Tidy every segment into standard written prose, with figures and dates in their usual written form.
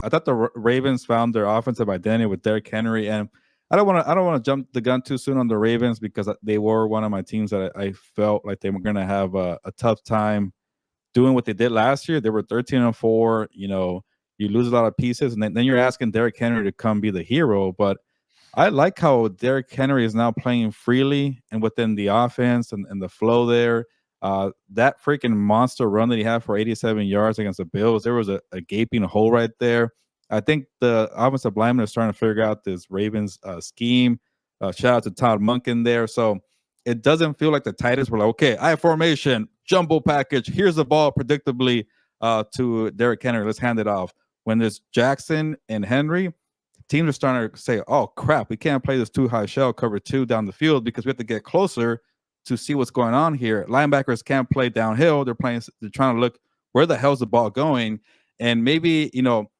I thought the Ravens found their offensive identity with Derrick Henry, and I don't want to jump the gun too soon on the Ravens because they were one of my teams that I felt like they were going to have a tough time doing what they did last year. They were 13-4. You know, you lose a lot of pieces, and then you're asking Derrick Henry to come be the hero. But I like how Derrick Henry is now playing freely and within the offense and the flow there. That freaking monster run that he had for 87 yards against the Bills, there was a gaping hole right there. I think the offensive lineman is starting to figure out this Ravens scheme. Shout out to Todd Monken there. So it doesn't feel like the Titans were like, okay, I have formation, jumbo package. Here's the ball predictably to Derrick Henry. Let's hand it off. When there's Jackson and Henry, teams are starting to say, oh, crap, we can't play this too high shell cover 2 down the field because we have to get closer to see what's going on here. Linebackers can't play downhill. They're trying to look where the hell's the ball going. And maybe, you know,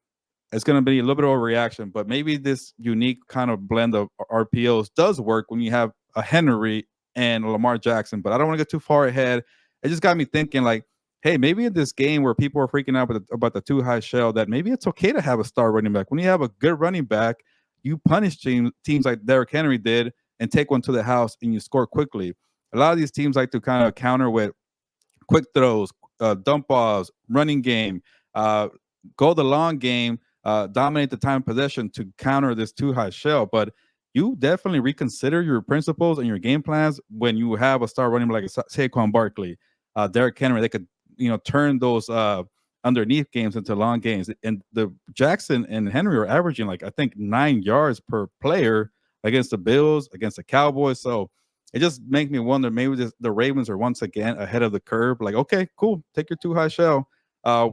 it's going to be a little bit of a reaction, but maybe this unique kind of blend of RPOs does work when you have a Henry and Lamar Jackson. But I don't want to get too far ahead. It just got me thinking, like, hey, maybe in this game where people are freaking out about the too high shell, that maybe it's okay to have a star running back. When you have a good running back, you punish teams like Derrick Henry did and take one to the house and you score quickly. A lot of these teams like to kind of counter with quick throws, dump balls, running game, go the long game, dominate the time of possession to counter this too high shell. But you definitely reconsider your principles and your game plans when you have a star running like Saquon Barkley, Derrick Henry. They could, you know, turn those underneath games into long games. And the Jackson and Henry are averaging, like, I think 9 yards per player against the Bills, against the Cowboys. So it just makes me wonder, maybe the Ravens are once again ahead of the curve. Like, okay, cool, take your too high shell.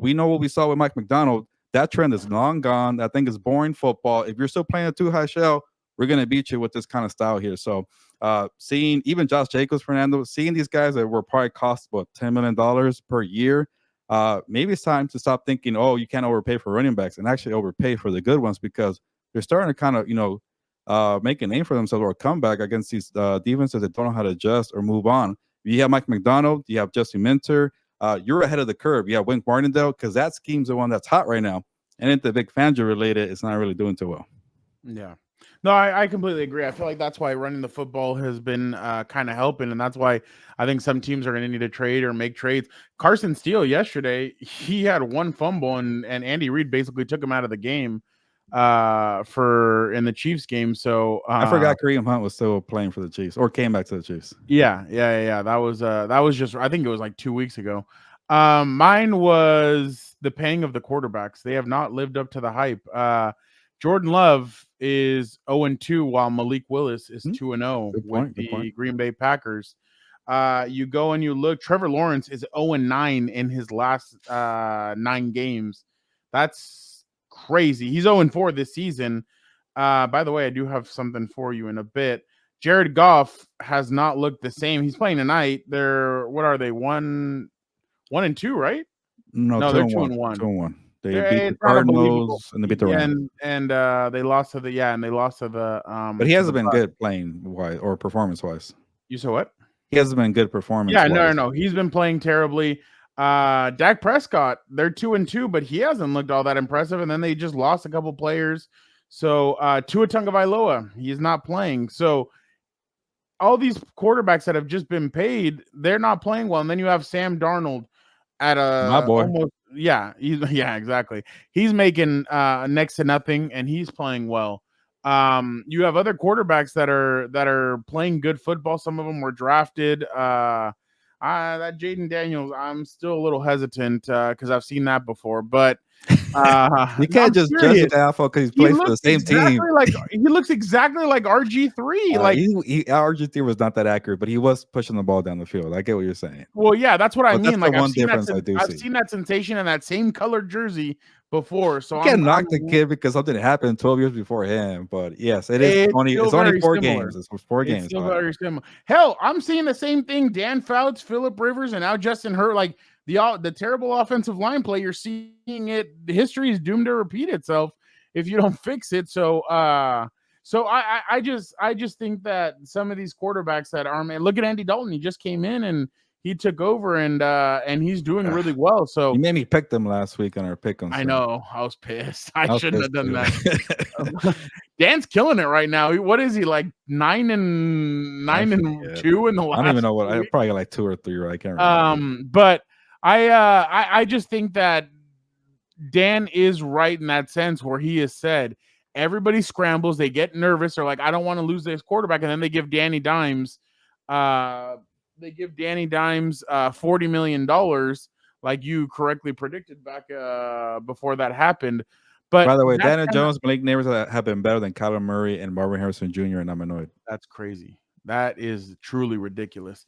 We know what we saw with Mike McDonald. That trend is long gone. I think it's boring football. If you're still playing a too high shell, we're going to beat you with this kind of style here. So seeing even Josh Jacobs, Fernando, seeing these guys that were probably cost about $10 million per year, maybe it's time to stop thinking, oh, you can't overpay for running backs, and actually overpay for the good ones, because they're starting to kind of, you know, make a name for themselves or come back against these defenses that don't know how to adjust or move on. You have Mike McDonald, you have Jesse Minter. You're ahead of the curve. You have Wink Martindale, because that scheme's the one that's hot right now. And if the Vic Fangio related, it's not really doing too well. Yeah. No, I completely agree. I feel like that's why running the football has been kind of helping, and that's why I think some teams are going to need to trade or make trades. Carson Steele yesterday, he had one fumble, and Andy Reid basically took him out of the game for in the Chiefs game. So I forgot Kareem Hunt was still playing for the Chiefs or came back to the Chiefs. Yeah. That was just, I think it was like 2 weeks ago. Mine was the paying of the quarterbacks. They have not lived up to the hype. Jordan Love is 0-2, while Malik Willis is 2-0 with the Green Bay Packers. You go and you look, Trevor Lawrence is 0-9 in his last 9 games. That's crazy. He's 0-4 this season. By the way, I do have something for you in a bit. Jared Goff has not looked the same. He's playing tonight. They're, what are they? 1-2, right? No, they're 2-1. 2-1. They beat the Cardinals and they beat the Rams. And they lost to the but he hasn't been good playing wise or performance wise. You saw what? He hasn't been good performance. Yeah, no. He's been playing terribly. Dak Prescott, they're 2-2, but he hasn't looked all that impressive. And then they just lost a couple players. So Tua Tagovailoa, he's not playing. So all these quarterbacks that have just been paid, they're not playing well. And then you have Sam Darnold at my boy. Almost, exactly. He's making next to nothing, and he's playing well. You have other quarterbacks that are playing good football. Some of them were drafted. That Jaden Daniels, I'm still a little hesitant because I've seen that before, but you can't just judge the guy because he's playing for the same team. He looks exactly like RG3. RG3 was not that accurate, but he was pushing the ball down the field. I get what you're saying. Well, yeah, that's what I mean. Like, I've seen that sensation in that same colored jersey before. So you can't knock the kid because something happened 12 years before him. But yes, it's only 4 games. It's 4 games. Still very similar. Hell, I'm seeing the same thing. Dan Fouts, Phillip Rivers, and now Justin Hurt. Like the terrible offensive line play, you're seeing it. The history is doomed to repeat itself if you don't fix it. So I just think that some of these quarterbacks that are, man, look at Andy Dalton. He just came in and he took over and he's doing really well. So you made me pick them last week on our pick on. I know I was pissed. I was shouldn't have pissed done too. that. Dan's killing it right now. What is he like 9-2 in the last? I don't even know what. I week? probably got like 2 or 3. Right? I can't remember. But I just think that Dan is right in that sense where he has said everybody scrambles, they get nervous, they're like, I don't want to lose this quarterback, and then they give Danny Dimes, $40 million, like you correctly predicted back before that happened. But by the way, Daniel Jones, Blake Neighbors have been better than Kyler Murray and Marvin Harrison Jr. and I'm annoyed. That's crazy. That is truly ridiculous.